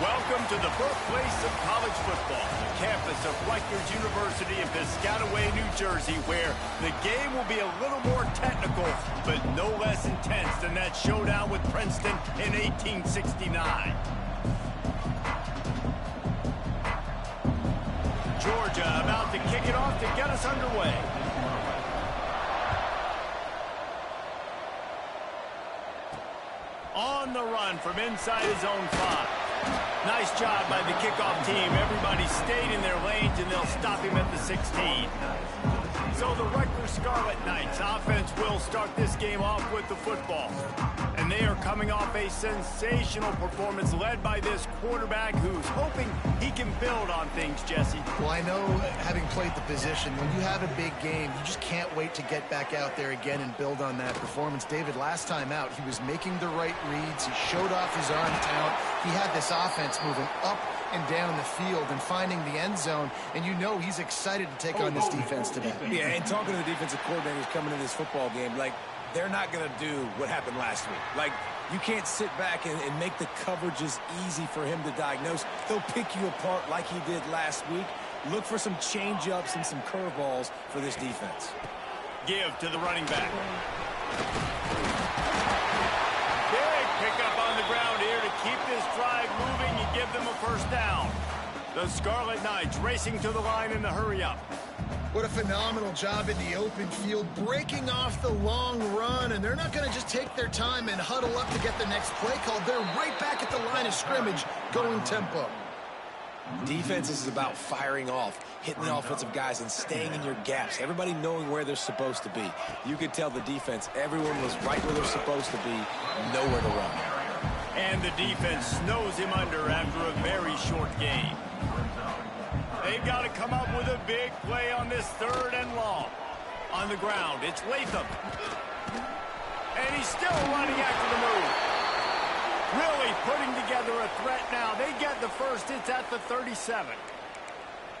Welcome to the birthplace of college football, the campus of Rutgers University in Piscataway, New Jersey, where the game will be a little more technical, but no less intense than that showdown with Princeton in 1869. Georgia about to kick it off to get us underway. On the run from inside his own 5. Nice job by the kickoff team. Everybody stayed in their lanes, and they'll stop him at the 16. So the Rutgers Scarlet Knights offense will start this game off with the football. And they are coming off a sensational performance led by this quarterback who's hoping he can build on things, Jesse. Well, I know, having played the position, when you have a big game, you just can't wait to get back out there again and build on that performance. David, last time out, he was making the right reads. He showed off his arm talent. He had this offense moving up and down the field and finding the end zone, and you know he's excited to take on this defense today. Yeah, and talking to the defensive coordinators coming into this football game, like, they're not going to do what happened last week. Like, you can't sit back and make the coverages easy for him to diagnose. They'll pick you apart like he did last week. Look for some change-ups and some curveballs for this defense. Give to the running back. Big pickup on the ground here to keep this drive moving and give them a first down. The Scarlet Knights racing to the line in the hurry-up. What a phenomenal job in the open field, breaking off the long run, and they're not going to just take their time and huddle up to get the next play called. They're right back at the line of scrimmage, going tempo. Defense is about firing off, hitting the offensive guys, and staying in your gaps. Everybody knowing where they're supposed to be. You could tell the defense, everyone was right where they're supposed to be, nowhere to run. And the defense snows him under after a very short game. They've got to come up with a big play on this 3rd and long. On the ground, it's Latham. And he's still running after the move. Really putting together a threat now. They get the first. It's at the 37.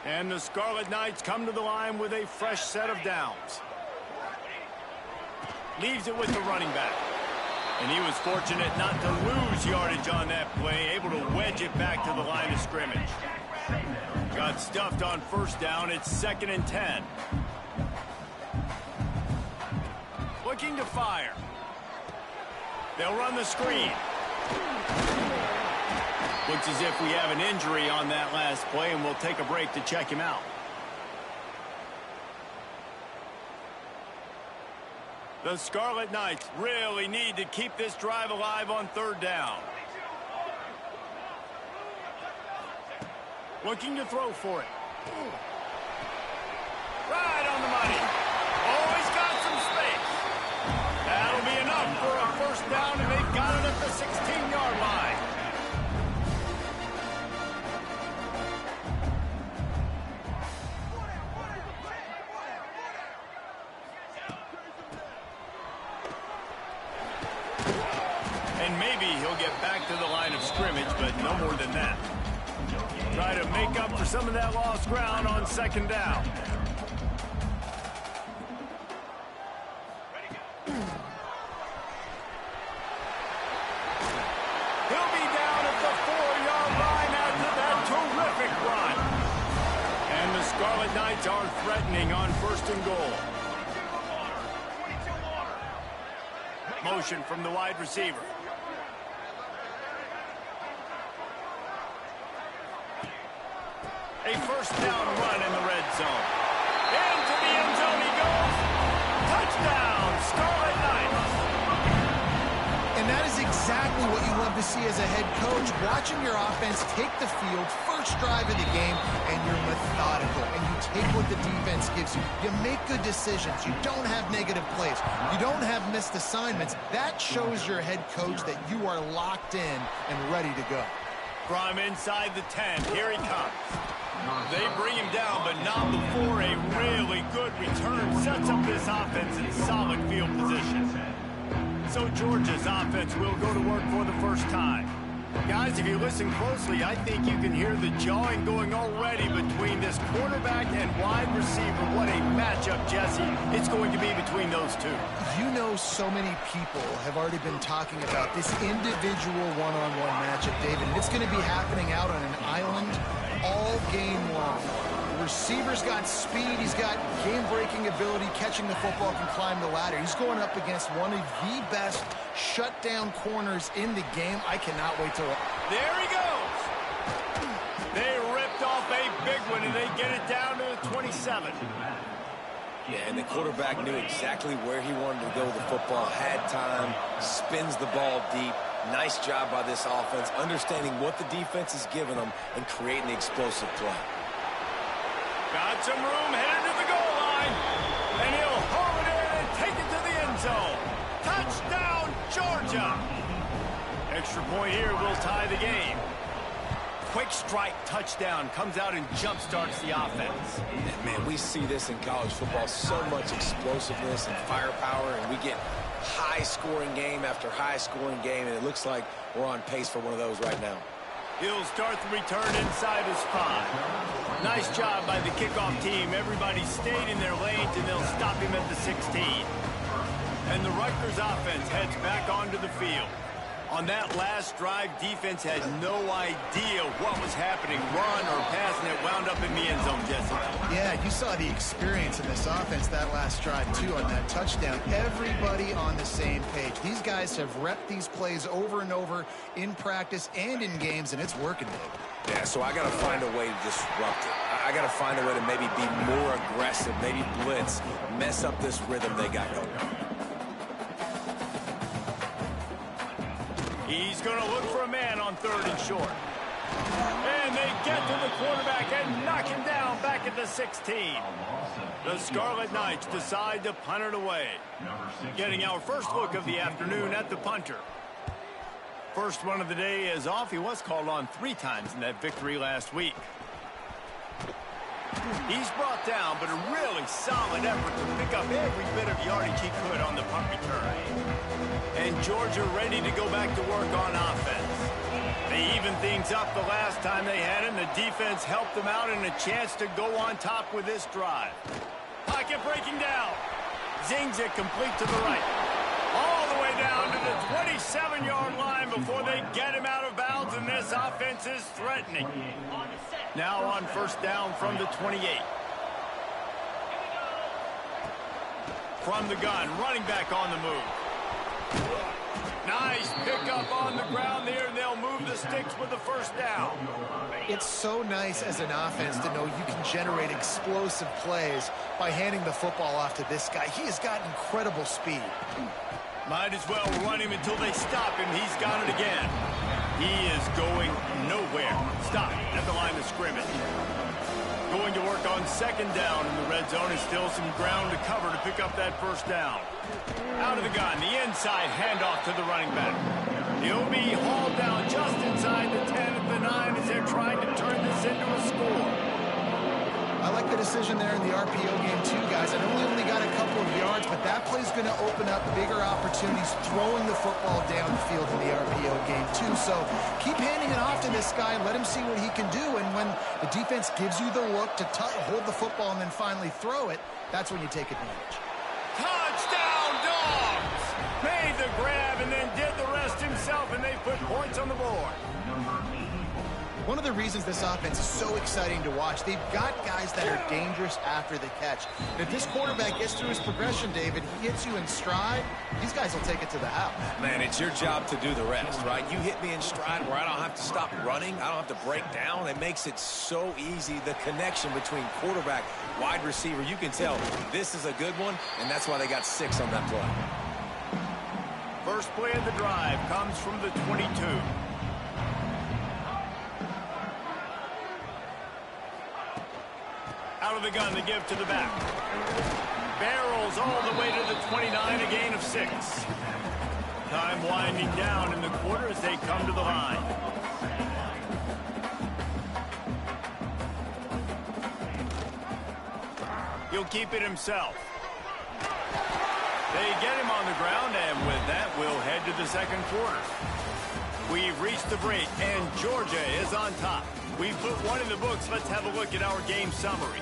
And the Scarlet Knights come to the line with a fresh set of downs. Leaves it with the running back. And he was fortunate not to lose yardage on that play, able to wedge it back to the line of scrimmage. Got stuffed on first down. It's 2nd and 10. Looking to fire. They'll run the screen. Looks as if we have an injury on that last play, and we'll take a break to check him out. The Scarlet Knights really need to keep this drive alive on 3rd down. Looking to throw for it. Right on the money. Oh, he's got some space. That'll be enough for a first down, and they've got it at the 16-yard line. And maybe he'll get back to the line of scrimmage, but no more than that. Try to make up for some of that lost ground on 2nd down. He'll be down at the 4-yard line after that terrific run. And the Scarlet Knights are threatening on 1st and goal. Motion from the wide receiver. A first down run in the red zone. Into the end zone he goes. Touchdown, Scarlet Knights. And that is exactly what you love to see as a head coach, watching your offense take the field, first drive of the game, and you're methodical, and you take what the defense gives you. You make good decisions. You don't have negative plays. You don't have missed assignments. That shows your head coach that you are locked in and ready to go. From inside the 10, here he comes. They bring him down, but not before a really good return sets up this offense in solid field position. So Georgia's offense will go to work for the first time. Guys, if you listen closely, I think you can hear the jawing going already between this quarterback and wide receiver. What a matchup, Jesse, it's going to be between those two. You know, so many people have already been talking about this individual one-on-one matchup, David, and it's going to be happening out on an island all game long. The receiver's got speed, he's got game-breaking ability, catching the football, can climb the ladder. He's going up against one of the best shutdown corners in the game. I cannot wait to watch. There he goes. They ripped off a big one, and they get it down to the 27. Yeah, and the quarterback knew exactly where he wanted to go with the football, had time, spins the ball deep. Nice job by this offense, understanding what the defense is giving them and creating the explosive play. Got some room, headed to the goal line, and he'll haul it in and take it to the end zone. Touchdown, Georgia! Extra point here will tie the game. Quick strike touchdown comes out and jump-starts the offense. And man, we see this in college football, so much explosiveness and firepower, and we get high-scoring game after high-scoring game, and it looks like we're on pace for one of those right now. He'll start the return inside his 5. Nice job by the kickoff team. Everybody stayed in their lanes, and they'll stop him at the 16. And the Rutgers offense heads back onto the field. On that last drive, defense had no idea what was happening. Run or pass, and it wound up in the end zone, Jesse. Yeah, you saw the experience in this offense that last drive, too, on that touchdown. Everybody on the same page. These guys have repped these plays over and over in practice and in games, and it's working, Dave. Yeah, so I got to find a way to disrupt it. I got to find a way to maybe be more aggressive, maybe blitz, mess up this rhythm they got going. He's going to look for a man on 3rd and short. And they get to the quarterback and knock him down back at the 16. The Scarlet Knights decide to punt it away. Getting our first look of the afternoon at the punter. First one of the day is off. He was called on 3 times in that victory last week. He's brought down, but a really solid effort to pick up every bit of yardage he could on the punt return. And Georgia ready to go back to work on offense. They evened things up the last time they had him. The defense helped them out and a chance to go on top with this drive. Pocket breaking down. Zings it complete to the right. All the way down to the 27-yard line before they get him out of bounds, and this offense is threatening. Now on first down from the 28. From the gun, running back on the move. Nice pickup on the ground there, and they'll move the sticks with the first down. It's so nice as an offense to know you can generate explosive plays by handing the football off to this guy. He has got incredible speed. Might as well run him until they stop him. He's got it again. He is going nowhere. Stop at the line of scrimmage. Going to work on second down in the red zone. Is still some ground to cover to pick up that first down. Out of the gun, the inside handoff to the running back. He'll be hauled down just inside the 10 at the 9 as they're trying to turn this into a score. I like the decision there in the RPO game too, guys. I know we only got a couple of yards, but that play's going to open up bigger opportunities throwing the football downfield in the RPO game too. So keep handing it off to this guy and let him see what he can do. And when the defense gives you the look to hold the football and then finally throw it, that's when you take advantage. Touchdown, Dogs! Made the grab and then did the rest himself, and they put points on the board. One of the reasons this offense is so exciting to watch, they've got guys that are dangerous after the catch. And if this quarterback gets through his progression, David, he hits you in stride, these guys will take it to the house. Man, it's your job to do the rest, right? You hit me in stride where I don't have to stop running. I don't have to break down. It makes it so easy. The connection between quarterback, wide receiver, you can tell this is a good one, and that's why they got 6 on that play. First play of the drive comes from the 22. Out of the gun, the give to the back. Barrels all the way to the 29, a gain of 6. Time winding down in the quarter as they come to the line. He'll keep it himself. They get him on the ground, and with that, we'll head to the second quarter. We've reached the break, and Georgia is on top. We've put one in the books. Let's have a look at our game summary.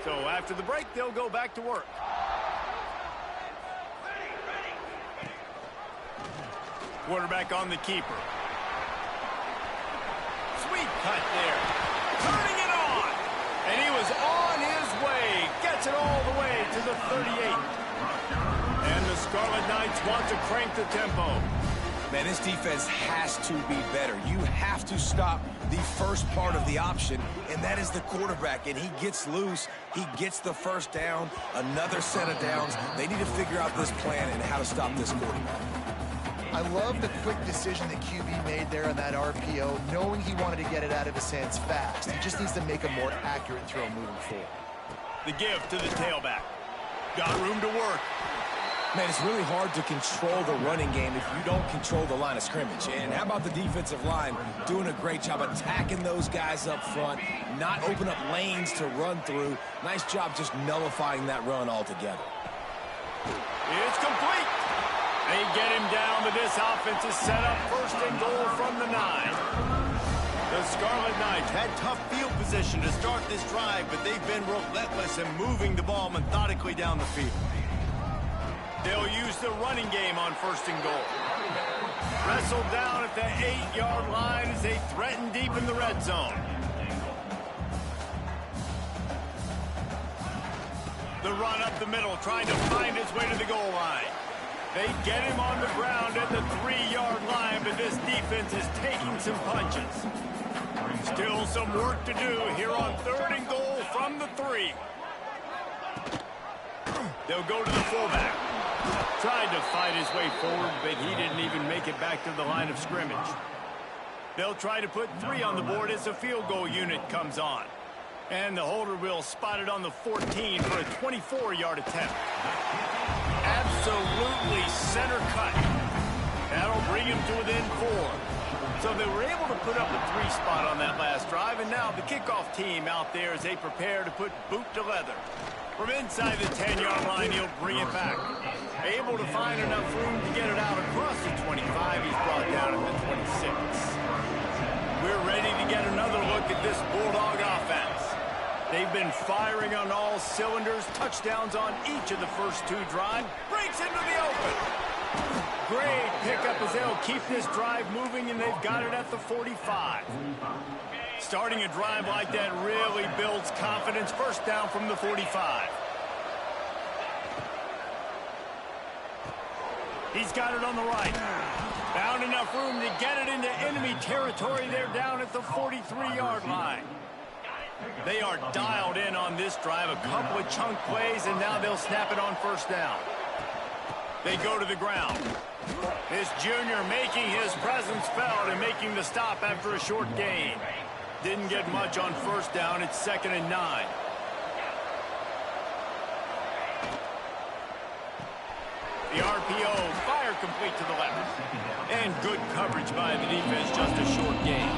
So after the break, they'll go back to work. Quarterback on the keeper. Sweet cut there. Turning it on. And he was on his way. Gets it all the way to the 38. And the Scarlet Knights want to crank the tempo. Man, this defense has to be better. You have to stop the first part of the option, and that is the quarterback. And he gets loose. He gets the first down, another set of downs. They need to figure out this plan and how to stop this quarterback. I love the quick decision that QB made there on that RPO, knowing he wanted to get it out of his hands fast. He just needs to make a more accurate throw moving forward. The give to the tailback. Got room to work. Man, it's really hard to control the running game if you don't control the line of scrimmage. And how about the defensive line doing a great job attacking those guys up front, not open up lanes to run through. Nice job just nullifying that run altogether. It's complete. They get him down, but this offense is set up first and goal from the 9. The Scarlet Knights had tough field position to start this drive, but they've been relentless in moving the ball methodically down the field. They'll use the running game on first and goal. Wrestled down at the 8-yard line as they threaten deep in the red zone. The run up the middle, trying to find his way to the goal line. They get him on the ground at the 3-yard line, but this defense is taking some punches. Still some work to do here on third and goal from the 3. They'll go to the fullback. Tried to fight his way forward, but he didn't even make it back to the line of scrimmage. They'll try to put 3 on the board as the field goal unit comes on. And the holder will spot it on the 14 for a 24-yard attempt. Absolutely center cut. That'll bring him to within 4. So they were able to put up a 3 spot on that last drive, and now the kickoff team out there as they prepare to put boot to leather. From inside the 10-yard line, he'll bring it back. Able to find enough room to get it out across the 25. He's brought down at the 26. We're ready to get another look at this Bulldog offense. They've been firing on all cylinders. Touchdowns on each of the first 2 drives. Breaks into the open. Great pickup as they'll keep this drive moving, and they've got it at the 45. Starting a drive like that really builds confidence. First down from the 45. He's got it on the right. Found enough room to get it into enemy territory. They're down at the 43-yard line. They are dialed in on this drive. A couple of chunk plays, and now they'll snap it on first down. They go to the ground. This junior making his presence felt and making the stop after a short gain. Didn't get much on first down. It's 2nd and 9. The RPO, fire complete to the left. And good coverage by the defense, just a short gain.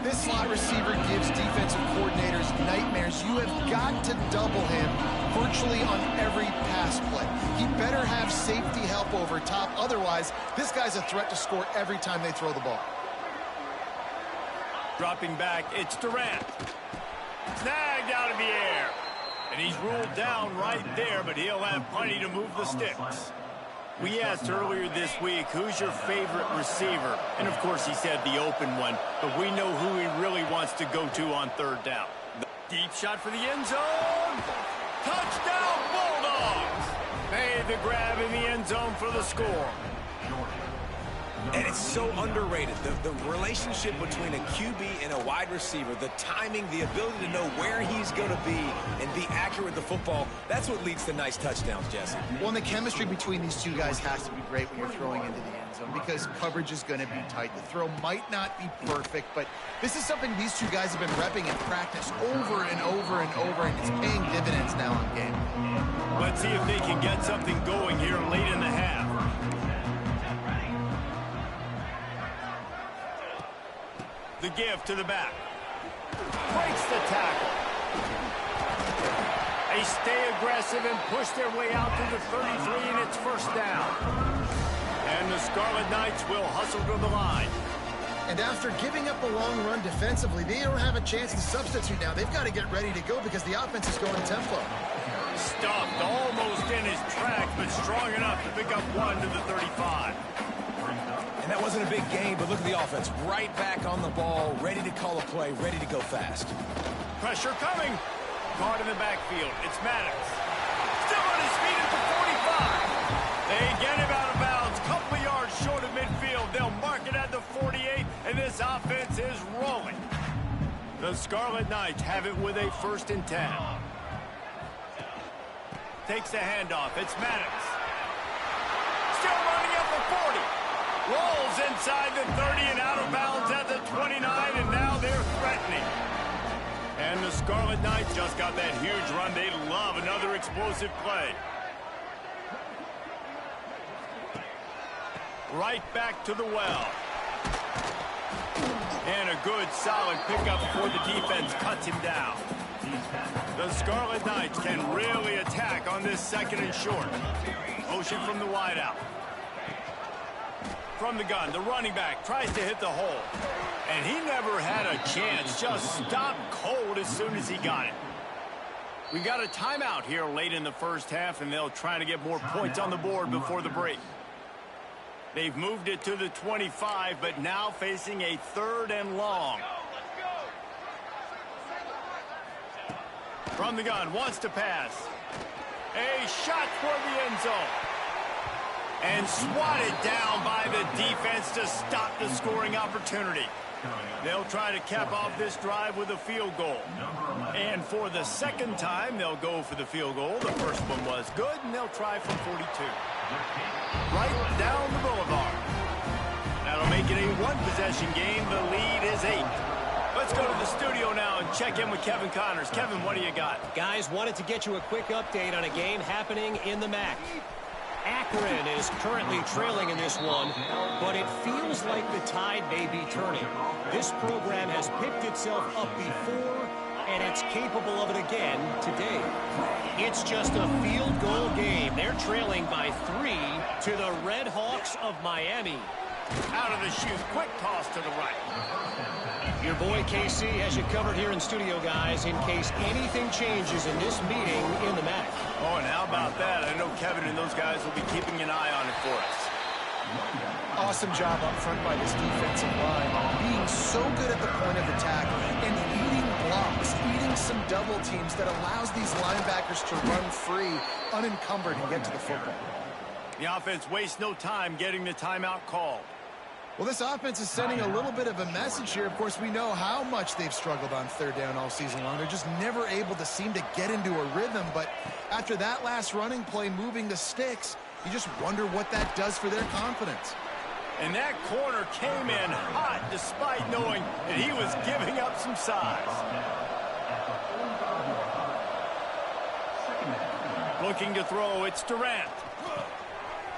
This slot receiver gives defensive coordinators nightmares. You have got to double him virtually on every pass play. He better have safety help over top. Otherwise, this guy's a threat to score every time they throw the ball. Dropping back, it's Durant. Snagged out of the air. And he's ruled down right there, but he'll have plenty to move the sticks. We asked earlier this week, who's your favorite receiver? And, of course, he said the open one, but we know who he really wants to go to on third down. Deep shot for the end zone. Touchdown, Bulldogs! Made the grab in the end zone for the score. And it's so underrated. The relationship between a QB and a wide receiver, the timing, the ability to know where he's going to be and be accurate with the football, that's what leads to nice touchdowns, Jesse. Well, and the chemistry between these 2 guys has to be great when you're throwing into the end zone because coverage is going to be tight. The throw might not be perfect, but this is something these 2 guys have been repping in practice over and over and over, and it's paying dividends now in game. Let's see if they can get something going here late in the half. The give to the back. breaks the tackle. They stay aggressive and push their way out to the 33, and it's first down. And the Scarlet Knights will hustle to the line. And after giving up a long run defensively, they don't have a chance to substitute now. They've got to get ready to go because the offense is going tempo. Stuffed almost in his tracks, but strong enough to pick up one to the 35. And that wasn't a big gain, but look at the offense. Right back on the ball, ready to call a play, ready to go fast. Pressure coming. Guard in the backfield. It's Maddox. Still on his feet at the 45. They get him out of bounds. Couple of yards short of midfield. They'll mark it at the 48, and this offense is rolling. The Scarlet Knights have it with a 1st and 10. Takes the handoff. It's Maddox. Still running at the 40. Rolls inside the 30 and out of bounds at the 29, and now they're threatening. And the Scarlet Knights just got that huge run. They love another explosive play. Right back to the well. And a good, solid pickup before the defense cuts him down. The Scarlet Knights can really attack on this 2nd and short. Motion from the wideout. From the gun, the running back tries to hit the hole. And he never had a chance, just stopped cold as soon as he got it. We got a timeout here late in the 1st half, and they'll try to get more points on the board before the break. They've moved it to the 25, but now facing a 3rd and long. From the gun, wants to pass. A shot for the end zone. And swatted down by the defense to stop the scoring opportunity. They'll try to cap off this drive with a field goal. And for the 2nd time, they'll go for the field goal. The first one was good, and they'll try from 42. Right down the boulevard. That'll make it a 1-possession game. The lead is 8. Let's go to the studio now and check in with Kevin Connors. Kevin, what do you got? Guys, wanted to get you a quick update on a game happening in the MAC. Akron is currently trailing in this one, but it feels like the tide may be turning. This program has picked itself up before, and it's capable of it again today. It's just a field goal game. They're trailing by 3 to the Red Hawks of Miami. Out of the chute, quick toss to the right. Your boy KC has you covered here in studio, guys, in case anything changes in this meeting in the MAC. Oh, and how about that? I know Kevin and those guys will be keeping an eye on it for us. Awesome job up front by this defensive line, being so good at the point of attack and eating blocks, eating some double teams that allows these linebackers to run free, unencumbered, and get to the football. The offense wastes no time getting the timeout called. Well, this offense is sending a little bit of a message here. Of course, we know how much they've struggled on 3rd down all season long. They're just never able to seem to get into a rhythm. But after that last running play, moving the sticks, you just wonder what that does for their confidence. And that corner came in hot despite knowing that he was giving up some size. Looking to throw, it's Durant.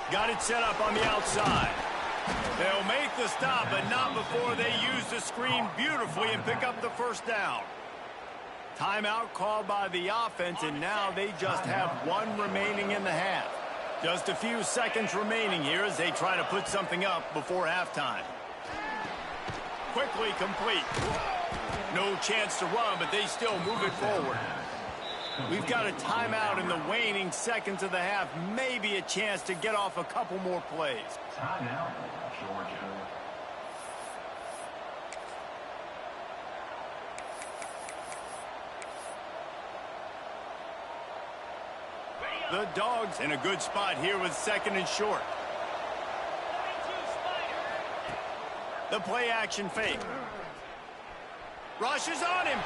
Got it set up on the outside. They'll make the stop, but not before they use the screen beautifully and pick up the 1st down. Timeout called by the offense, and now they just have 1 remaining in the half. Just a few seconds remaining here as they try to put something up before halftime. Quickly complete. No chance to run, but they still move it forward. We've got a timeout in the waning seconds of the half. Maybe a chance to get off a couple more plays. Timeout, Georgia. The Dogs in a good spot here with 2nd and short. The play action fake. Rushes on him.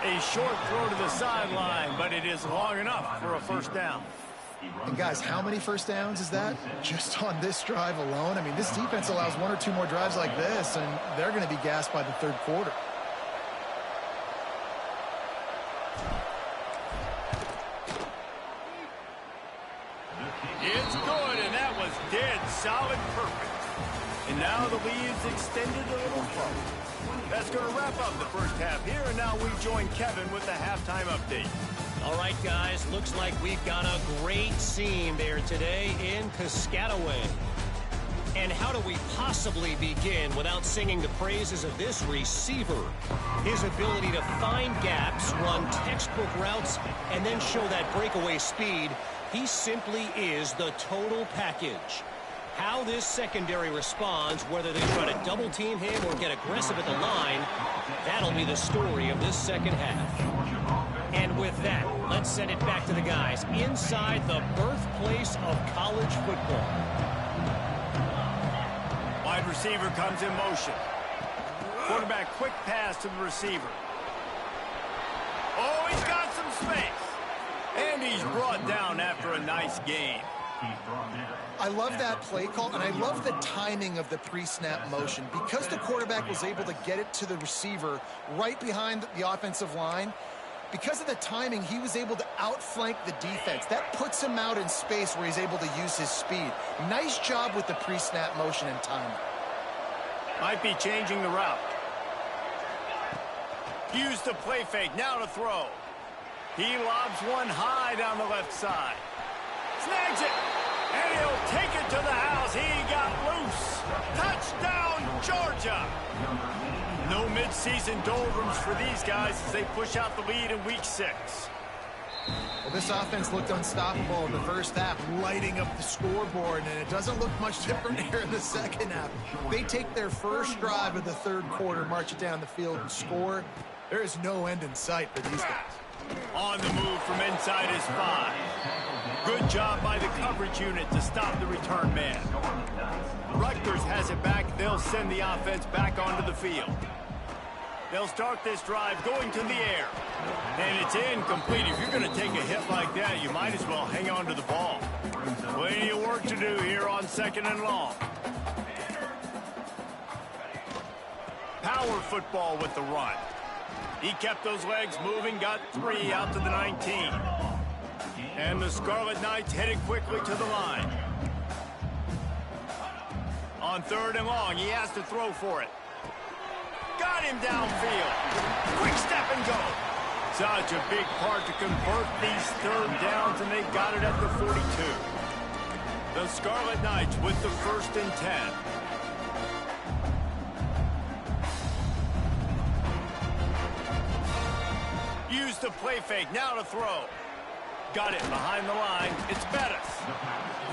A short throw to the sideline, but it is long enough for a 1st down. And guys, how many 1st downs is that? Just on this drive alone? I mean, this defense allows 1 or 2 more drives like this, and they're going to be gassed by the 3rd quarter. It's good, and that was dead solid perfect. And now the lead's extended a little further. That's going to wrap up the first half here, and now we join Kevin with the halftime update. All right, guys, looks like we've got a great scene there today in Piscataway. And how do we possibly begin without singing the praises of this receiver? His ability to find gaps, run textbook routes, and then show that breakaway speed. He simply is the total package. How this secondary responds, whether they try to double team him or get aggressive at the line, that'll be the story of this second half. And with that, let's send it back to the guys inside the birthplace of college football. Wide receiver comes in motion. Quarterback quick pass to the receiver. Oh, he's got some space. And he's brought down after a nice gain. I love that play call, and I love the timing of the pre-snap motion. Because the quarterback was able to get it to the receiver right behind the offensive line, because of the timing, he was able to outflank the defense. That puts him out in space where he's able to use his speed. Nice job with the pre-snap motion and timing. Might be changing the route. Use the play fake, now to throw. He lobs one high down the left side. Snags it, and he'll take it to the house. He got loose. Touchdown, Georgia. No midseason doldrums for these guys as they push out the lead in week 6. Well, this offense looked unstoppable in the first half, lighting up the scoreboard, and it doesn't look much different here in the second half. They take their first drive of the third quarter, march it down the field, and score. There is no end in sight for these guys. On the move from inside his 5. Good job by the coverage unit to stop the return man. Rutgers has it back. They'll send the offense back onto the field. They'll start this drive going to the air. And it's incomplete. If you're going to take a hit like that, you might as well hang on to the ball. Plenty of work to do here on 2nd and long. Power football with the run. He kept those legs moving, got 3 out to the 19. And the Scarlet Knights headed quickly to the line. On 3rd and long, he has to throw for it. Got him downfield. Quick step and go. Such a big part to convert these 3rd downs, and they got it at the 42. The Scarlet Knights with the 1st and 10. Use the play fake, now to throw. Got it behind the line. It's Bettis.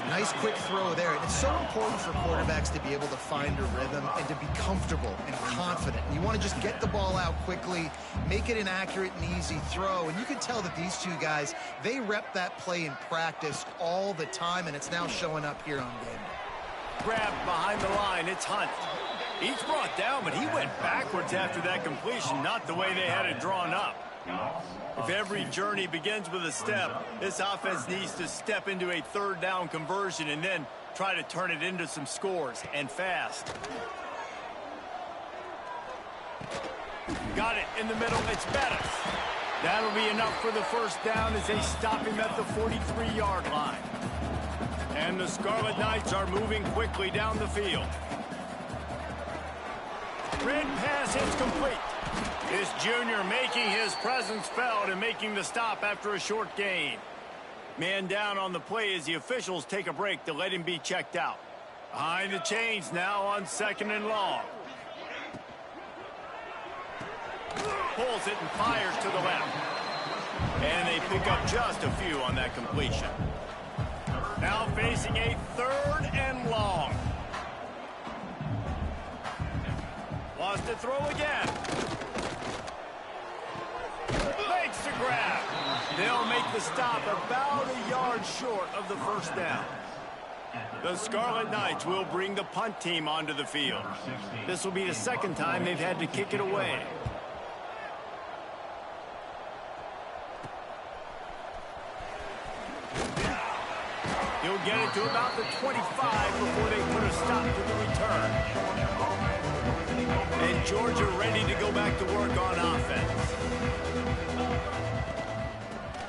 Nice quick throw there. It's so important for quarterbacks to be able to find a rhythm and to be comfortable and confident. You want to just get the ball out quickly, make it an accurate and easy throw. And you can tell that these two guys, they rep that play in practice all the time, and it's now showing up here on game day. Grabbed behind the line. It's Hunt. He's brought down, but he went backwards after that completion, not the way they had it drawn up. If every journey begins with a step, this offense needs to step into a 3rd down conversion and then try to turn it into some scores, and fast. Got it in the middle. It's Bettis. That'll be enough for the 1st down as they stop him at the 43-yard line. And the Scarlet Knights are moving quickly down the field. Red pass hits complete. This junior making his presence felt and making the stop after a short gain. Man down on the play as the officials take a break to let him be checked out. Behind the chains now on 2nd and long. Pulls it and fires to the left. And they pick up just a few on that completion. Now facing a 3rd and long. Wants to throw again. Makes the grab. They'll make the stop about a yard short of the 1st down. The Scarlet Knights will bring the punt team onto the field. This will be the 2nd time they've had to kick it away. He'll get it to about the 25 before they put a stop to the return. And Georgia ready to go back to work on offense.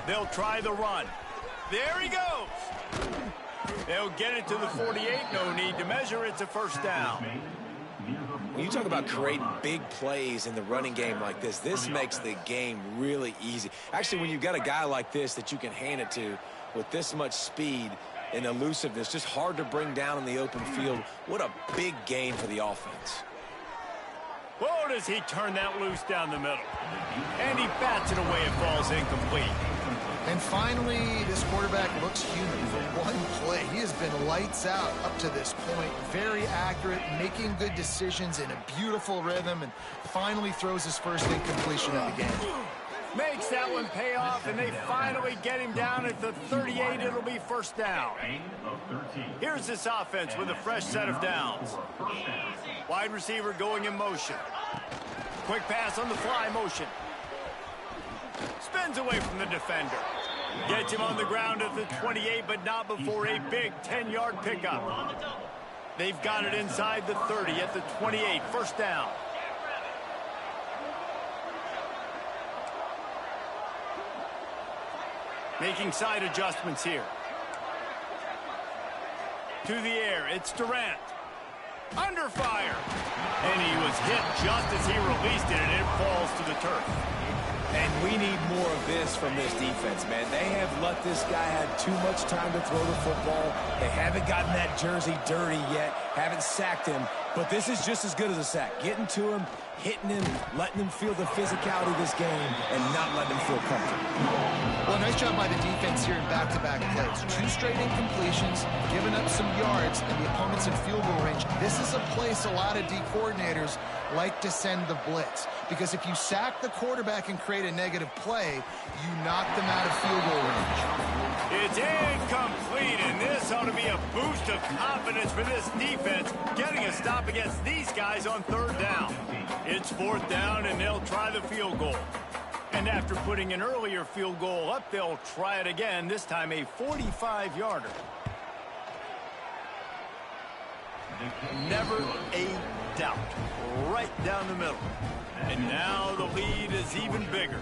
They'll try the run. There he goes. They'll get it to the 48. No need to measure. It's a first down. When you talk about creating big plays in the running game like this makes the game really easy. Actually, when you've got a guy like this that you can hand it to with this much speed and elusiveness, just hard to bring down in the open field, what a big gain for the offense. Whoa, does he turn that loose down the middle. And he bats it away. It falls incomplete. And finally, this quarterback looks human for one play. He has been lights out up to this point. Very accurate, making good decisions in a beautiful rhythm, and finally throws his first incompletion of the game. Makes that one pay off, and they finally get him down at the 38. It'll be first down. Here's this offense with a fresh set of downs. Wide receiver going in motion. Quick pass on the fly motion. Spins away from the defender. Gets him on the ground at the 28, but not before a big 10-yard pickup. They've got it inside the 30 at the 28. First down. Making side adjustments here. To the air, it's Durant. Under fire. And he was hit just as he released it, and it falls to the turf. And we need more of this from this defense, man. They have let this guy have too much time to throw the football. They haven't gotten that jersey dirty yet, haven't sacked him. But this is just as good as a sack. Getting to him, hitting him, letting him feel the physicality of this game, and not letting him feel comfortable. Well, nice job by the defense here in back-to-back plays. 2 straight incompletions, giving up some yards, and the opponent's in field goal range. This is a place a lot of D coordinators like to send the blitz, because if you sack the quarterback and create a negative play, you knock them out of field goal range. It's incomplete, and this ought to be a boost of confidence for this defense, getting a stop against these guys on third down. It's fourth down, and they'll try the field goal. And after putting an earlier field goal up, they'll try it again, this time a 45-yarder. Never a doubt. Right down the middle. And now the lead is even bigger.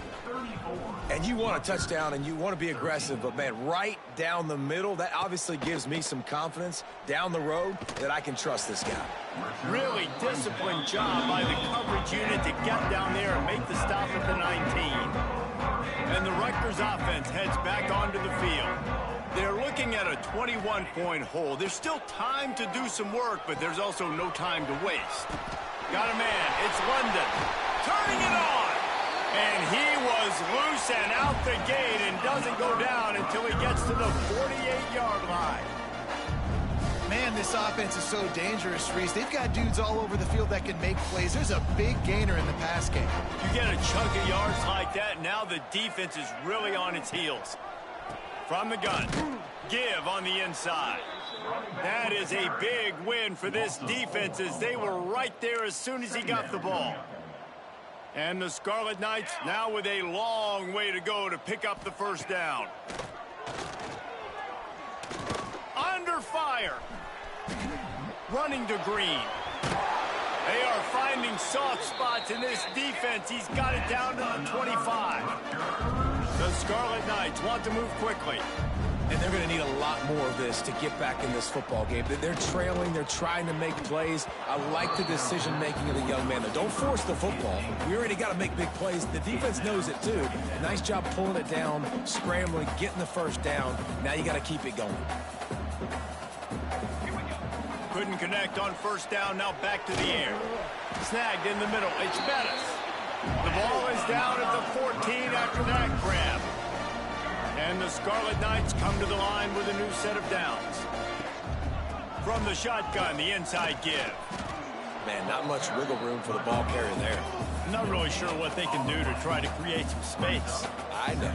And you want a touchdown and you want to be aggressive, but, man, right down the middle, that obviously gives me some confidence down the road that I can trust this guy. Really disciplined job by the coverage unit to get down there and make the stop at the 19. And the Rutgers offense heads back onto the field. They're looking at a 21-point hole. There's still time to do some work, but there's also no time to waste. Got a man. It's London. Turning it on. And he was loose and out the gate and doesn't go down until he gets to the 48-yard line. Man, this offense is so dangerous, Reese. They've got dudes all over the field that can make plays. There's a big gainer in the pass game. You get a chunk of yards like that, now the defense is really on its heels. From the gun, give on the inside. That is a big win for this defense, as they were right there as soon as he got the ball. And the Scarlet Knights now with a long way to go to pick up the first down. Under fire. Running to Green. They are finding soft spots in this defense. He's got it down to the 25. The Scarlet Knights want to move quickly. And they're going to need a lot more of this to get back in this football game. They're trailing. They're trying to make plays. I like the decision-making of the young man. Don't force the football. We already got to make big plays. The defense knows it, too. Nice job pulling it down, scrambling, getting the first down. Now you got to keep it going. Couldn't connect on first down. Now back to the air. Snagged in the middle. It's Bettis. The ball is down at the 14 after that grab. And the Scarlet Knights come to the line with a new set of downs. From the shotgun, the inside give. Man, not much wiggle room for the ball carrier there. Not really sure what they can do to try to create some space. I know.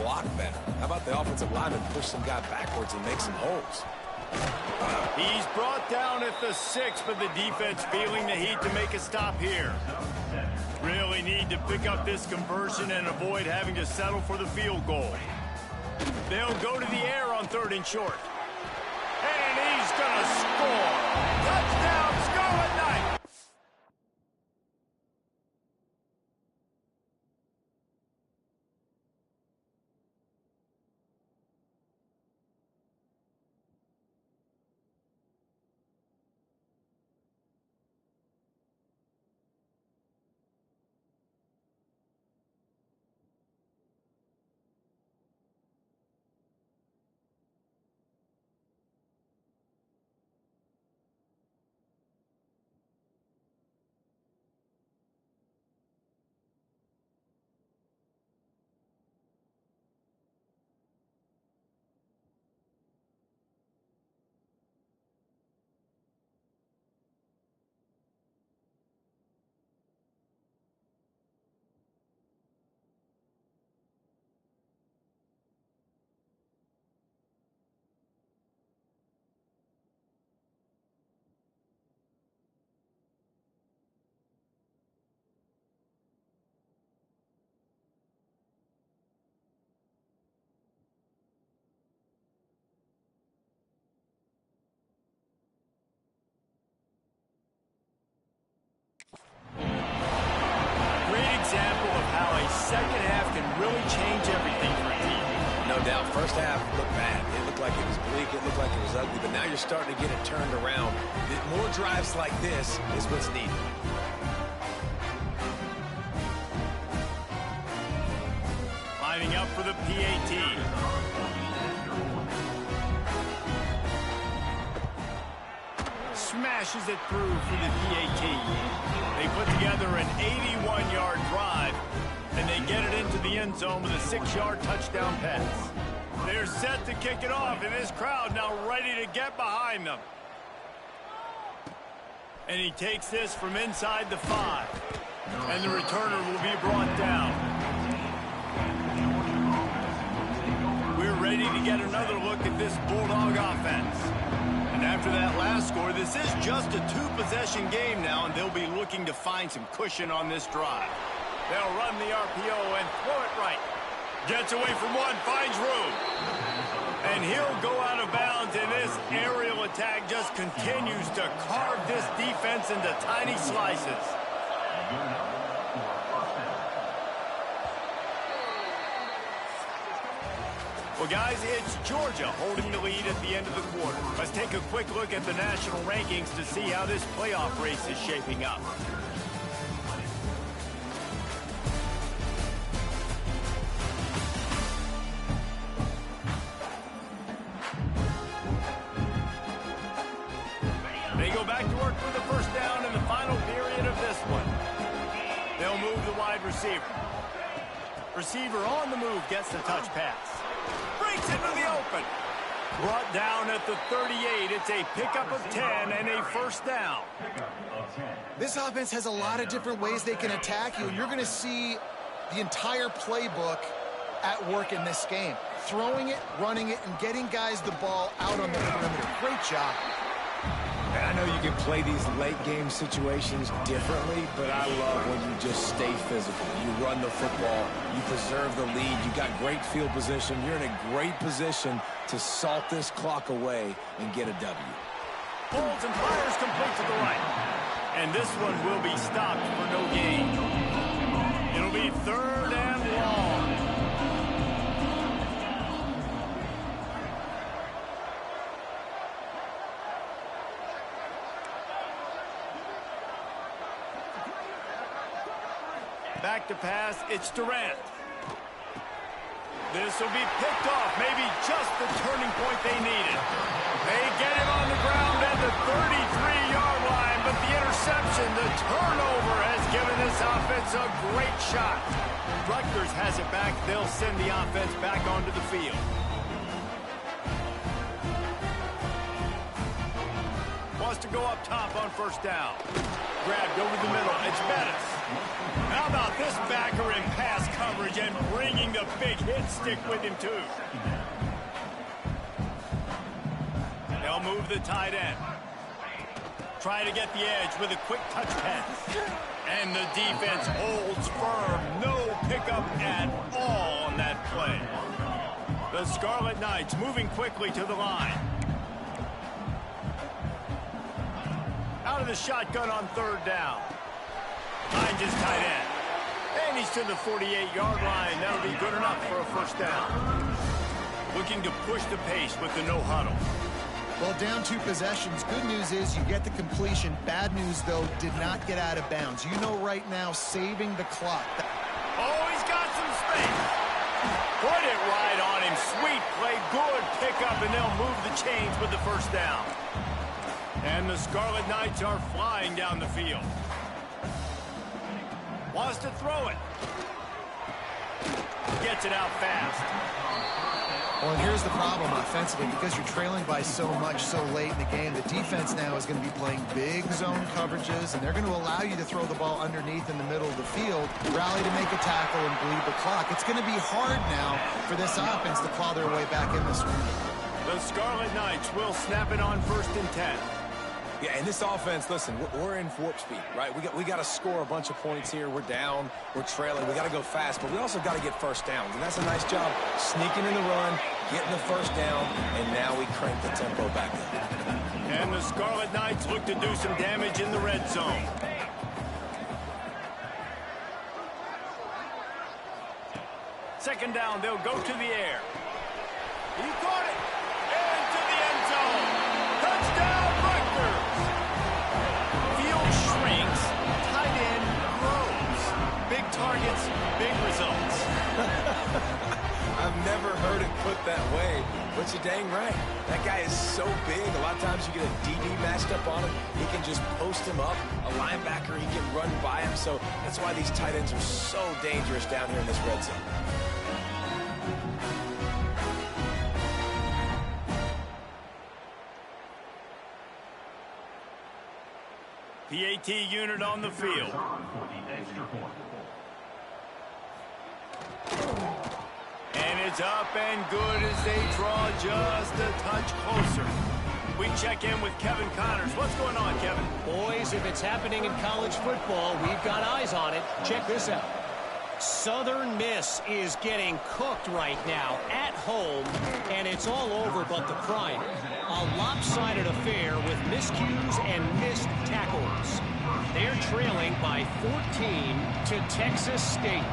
Block better. How about the offensive lineman push some guy backwards and make some holes? He's brought down at the 6, but the defense feeling the heat to make a stop here. Really need to pick up this conversion and avoid having to settle for the field goal. They'll go to the air on 3rd and short. And he's going to score. Touchdown, Scarlet Knights! change everything for a team. No doubt. First half looked bad. It looked like it was bleak. It looked like it was ugly. But now you're starting to get it turned around. More drives like this is what's needed. Lining up for the PAT. Smashes it through for the PAT. They put together an 81-yard drive, and they get it into the end zone with a 6-yard touchdown pass. They're set to kick it off, and this crowd now ready to get behind them. And he takes this from inside the 5. And the returner will be brought down. We're ready to get another look at this Bulldog offense. And after that last score, this is just a 2-possession game now, and they'll be looking to find some cushion on this drive. They'll run the RPO and throw it right. Gets away from one, finds room. And he'll go out of bounds, and this aerial attack just continues to carve this defense into tiny slices. Well, guys, it's Georgia holding the lead at the end of the quarter. Let's take a quick look at the national rankings to see how this playoff race is shaping up. They go back to work for the first down in the final period of this one. They'll move the wide receiver. Receiver on the move gets the touch pass. Breaks into the open. Brought down at the 38. It's a pickup of 10 and a first down. This offense has a lot of different ways they can attack you, and you're going to see the entire playbook at work in this game. Throwing it, running it, and getting guys the ball out on the perimeter. Great job. And I know you can play these late-game situations differently, but I love when you just stay physical. You run the football, you preserve the lead, you got great field position. You're in a great position to salt this clock away and get a W. Holds and fires complete to the right. And this one will be stopped for no gain. It'll be 3rd and long. Back to pass, it's Durant. This will be picked off, maybe just the turning point they needed. They get him on the ground at the 33-yard line, but the interception, the turnover, has given this offense a great shot. Rutgers has it back. They'll send the offense back onto the field. Wants to go up top on first down. Grabbed over the middle. It's Bettis. How about this backer in pass coverage and bringing the big hit stick with him, too? They'll move the tight end. Try to get the edge with a quick touch pass. And the defense holds firm. No pickup at all on that play. The Scarlet Knights moving quickly to the line. Out of the shotgun on 3rd down. Finds his tight end. And he's to the 48-yard line. That'll be good enough for a first down. Looking to push the pace with the no huddle. Well, down 2 possessions. Good news is you get the completion. Bad news, though, did not get out of bounds. You know right now, saving the clock. Oh, he's got some space. Put it right on him. Sweet play. Good pickup, and they'll move the chains with the first down. And the Scarlet Knights are flying down the field. Wants to throw it. Gets it out fast. Well, and here's the problem offensively. Because you're trailing by so much so late in the game, the defense now is going to be playing big zone coverages, and they're going to allow you to throw the ball underneath in the middle of the field, rally to make a tackle, and bleed the clock. It's going to be hard now for this offense to claw their way back in this one. The Scarlet Knights will snap it on 1st and 10. Yeah, and this offense, listen, we're in warp speed, right? We got to score a bunch of points here. We're down, we're trailing. We got to go fast, but we also got to get first downs. And that's a nice job sneaking in the run, getting the first down, and now we crank the tempo back up. And the Scarlet Knights look to do some damage in the red zone. second down, they'll go to the air. He caught it into the end zone. Touchdown, Rutgers. Field shrinks, tight end grows. Big targets, big results. I've never heard it put that way, but you're dang right. That guy is so big. A lot of times you get a DB matched up on him. He can just post him up. A linebacker, he can run by him. So that's why these tight ends are so dangerous down here in this red zone. PAT unit on the field. And it's up and good as they draw just a touch closer. We check in with Kevin Connors. What's going on, Kevin? Boys, if it's happening in college football, we've got eyes on it. Check this out. Southern Miss is getting cooked right now at home, and it's all over but the crying. A lopsided affair with miscues and missed tackles. They're trailing by 14 to Texas State.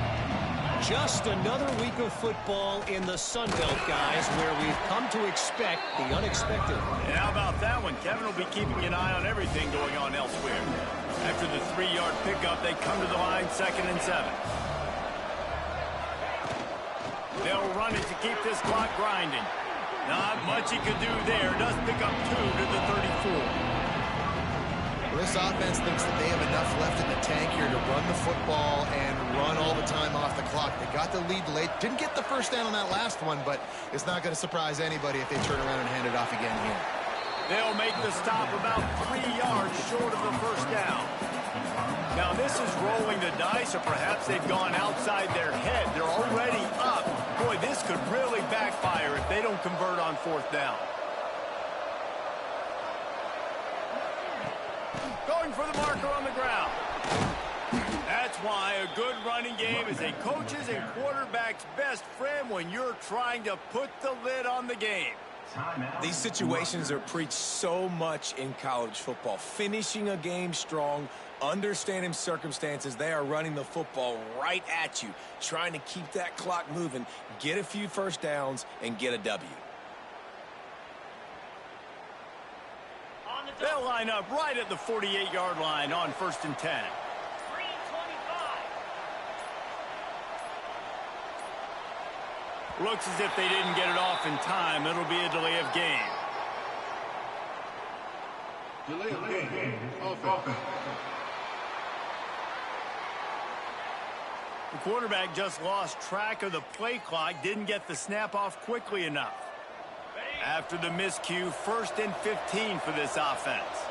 Just another week of football in the Sun Belt, guys, where we've come to expect the unexpected. And how about that one? Kevin will be keeping an eye on everything going on elsewhere. After the 3-yard pickup, they come to the line 2nd and 7. They'll run it to keep this clock grinding. Not much he could do there. Does pick up 2 to the 34. This offense thinks that they have enough left in the tank here to run the football and run all the time off the clock. They got the lead late. Didn't get the first down on that last one, but it's not going to surprise anybody if they turn around and hand it off again here. They'll make the stop about 3 yards short of the first down. Now, this is rolling the dice, or perhaps they've gone outside their head. They're already up. Boy, this could really backfire if they don't convert on 4th down. Going for the marker on the ground. That's why a good running game is a coach's and quarterback's best friend when you're trying to put the lid on the game. These situations are preached so much in college football. Finishing a game strong, understanding circumstances. They are running the football right at you, trying to keep that clock moving, get a few first downs, and get a W. They'll line up right at the 48-yard line on 1st and 10. Looks as if they didn't get it off in time. It'll be a delay of game. Delay of game. Offense. The quarterback just lost track of the play clock, didn't get the snap off quickly enough. After the miscue, 1st and 15 for this offense.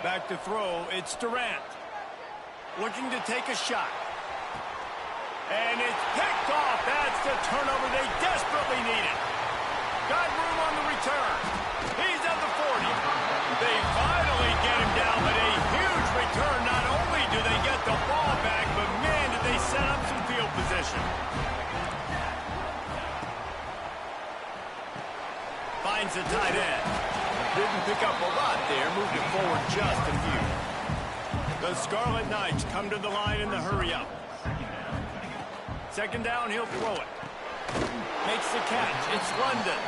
Back to throw, it's Durant. Looking to take a shot. And it's picked off. That's the turnover they desperately needed. Got room on the return. He's at the 40. They finally get him down, but a huge return. Not only do they get the ball back, but man, did they set up some field position. Finds the tight end. Didn't pick up a lot there. Moved it forward just a few. The Scarlet Knights come to the line in the hurry-up. 2nd down, he'll throw it. Makes the catch. It's London.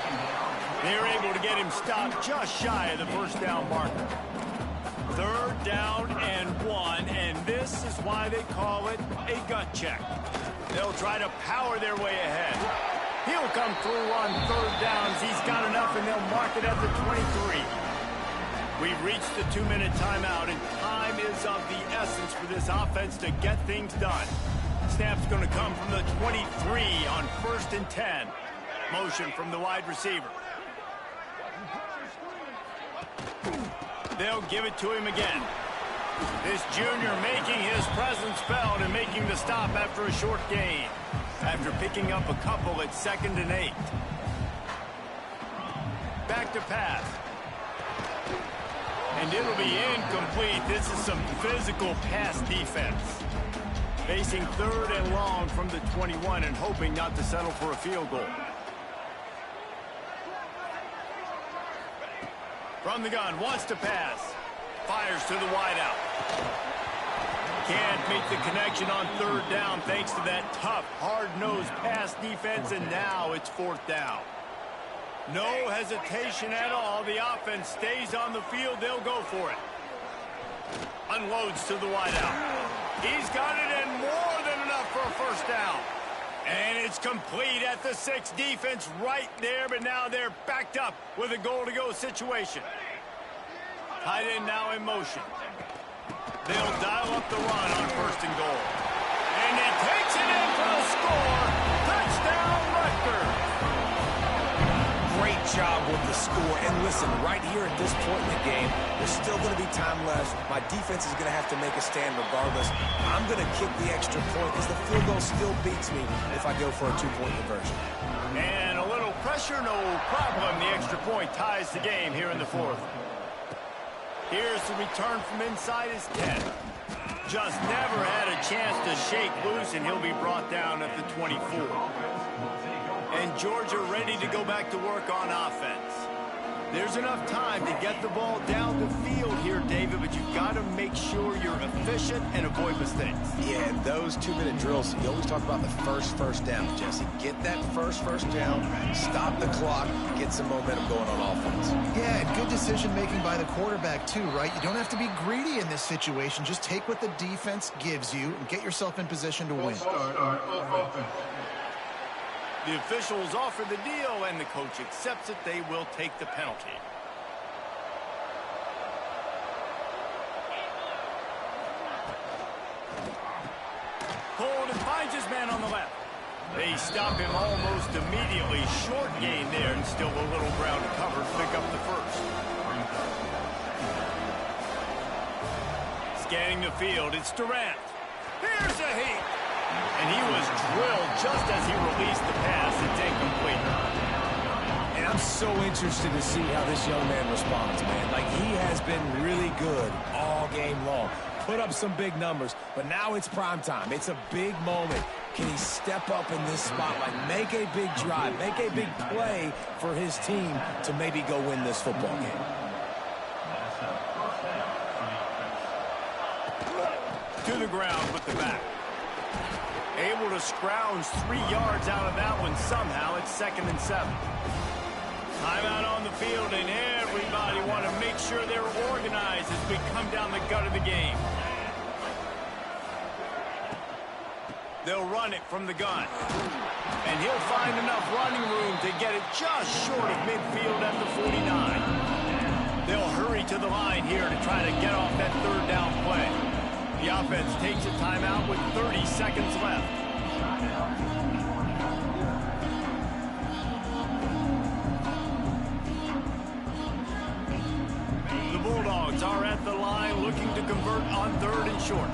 They're able to get him stopped just shy of the first down marker. 3rd down and 1, and this is why they call it a gut check. They'll try to power their way ahead. He'll come through on 3rd downs. He's got enough, and they'll mark it at the 23. We've reached the 2-minute timeout, and time is of the essence for this offense to get things done. Snap's going to come from the 23 on 1st and 10. Motion from the wide receiver. They'll give it to him again. This junior making his presence felt and making the stop after a short gain. After picking up a couple at 2nd and 8. Back to pass. And it'll be incomplete. This is some physical pass defense. Facing 3rd and long from the 21 and hoping not to settle for a field goal. From the gun, wants to pass. Fires to the wideout. can't make the connection on third down thanks to that tough, hard-nosed pass defense, and now it's fourth down. No hesitation at all. The offense stays on the field. They'll go for it. Unloads to the wideout. He's got it, and more than enough for a first down. And it's complete at the 6. Defense right there, but now they're backed up with a goal-to-go situation. Tight end now in motion. They'll dial up the run on first and goal. And he takes it in for the score. Touchdown, Rutgers. Great job with the score. And listen, right here at this point in the game, there's still going to be time left. My defense is going to have to make a stand regardless. I'm going to kick the extra point because the field goal still beats me if I go for a 2-point conversion. And a little pressure, no problem. The extra point ties the game here in the fourth. Here's the return from inside his 10. Just never had a chance to shake loose, and he'll be brought down at the 24. And Georgia ready to go back to work on offense. There's enough time to get the ball down the field here, David, but you've got to make sure you're efficient and avoid mistakes. Yeah, and those 2-minute drills, you always talk about the first down, Jesse. Get that first down, stop the clock, get some momentum going on offense. Yeah, and good decision-making by the quarterback, too, right? You don't have to be greedy in this situation. Just take what the defense gives you and get yourself in position to win. The officials offer the deal, and the coach accepts it. They will take the penalty. Hold and finds his man on the left. They stop him almost immediately. Short gain there, and still a little ground to cover to pick up the first. Scanning the field, it's Durant. Here's a heat. And he was drilled just as he released the pass. It's incomplete. And I'm so interested to see how this young man responds, man. Like, he has been really good all game long. Put up some big numbers, but now it's prime time. It's a big moment. Can he step up in this spotlight, make a big drive, make a big play for his team to maybe go win this football game? To the ground with the back. Able to scrounge 3 yards out of that one somehow. It's 2nd and 7. Timeout on the field, and everybody want to make sure they're organized as we come down the gut of the game. They'll run it from the gun. And he'll find enough running room to get it just short of midfield at the 49. They'll hurry to the line here to try to get off that third down play. The offense takes a timeout with 30 seconds left. The Bulldogs are at the line looking to convert on 3rd and short.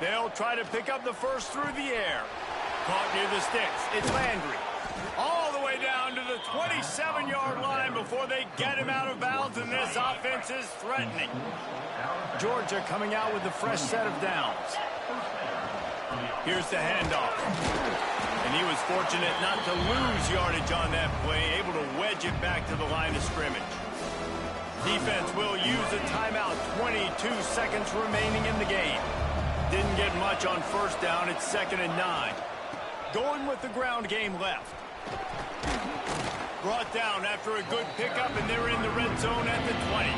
They'll try to pick up the first through the air. Caught near the sticks. It's Landry. All the way down to the 27-yard line before they get him out of bounds, and this offense is threatening. Georgia coming out with a fresh set of downs. Here's the handoff. And he was fortunate not to lose yardage on that play, able to wedge it back to the line of scrimmage. Defense will use a timeout, 22 seconds remaining in the game. Didn't get much on first down. It's 2nd and 9. Going with the ground game left. Brought down after a good pickup, and they're in the red zone at the 20.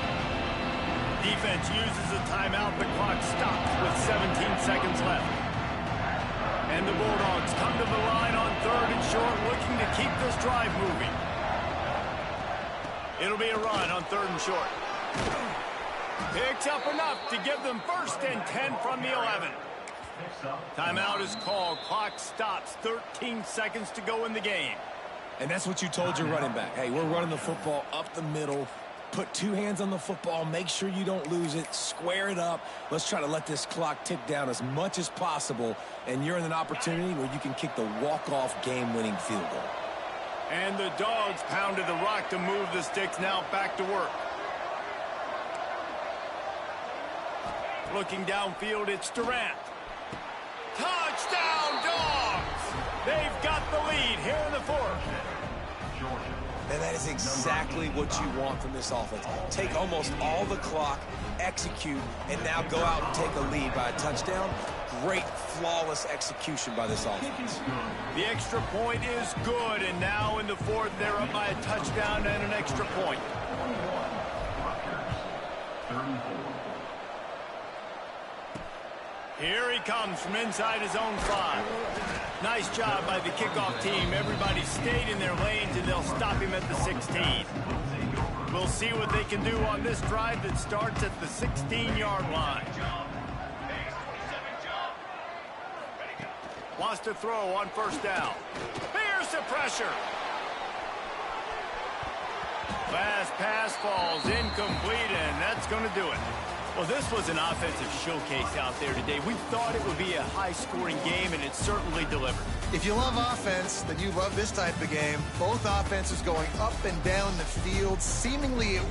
Defense uses a timeout. The clock stops with 17 seconds left. And the Bulldogs come to the line on 3rd and short, looking to keep this drive moving. It'll be a run on 3rd and short. Picks up enough to give them 1st and 10 from the 11. Timeout is called. Clock stops. 13 seconds to go in the game. And that's what you told your running back. Hey, we're running the football up the middle. Put 2 hands on the football. Make sure you don't lose it. Square it up. Let's try to let this clock tick down as much as possible. And you're in an opportunity where you can kick the walk-off game-winning field goal. And the Dogs pounded the rock to move the sticks. Now back to work. Looking downfield, it's Durant. Touchdown, Dogs! They've got the lead here in the 4th. And And that is exactly what you want from this offense. Take almost all the clock, execute, and now go out and take a lead by a touchdown. Great, flawless execution by this offense. The extra point is good, and now in the fourth, they're up by a touchdown and an extra point. Here he comes from inside his own 5. Nice job by the kickoff team. Everybody stayed in their lanes, and they'll stop him at the 16. We'll see what they can do on this drive that starts at the 16-yard line. Wants to throw on first down. Here's the pressure. Last pass falls incomplete, and that's going to do it. Well, this was an offensive showcase out there today. We thought it would be a high-scoring game, and it certainly delivered. If you love offense, then you love this type of game. Both offenses going up and down the field, seemingly at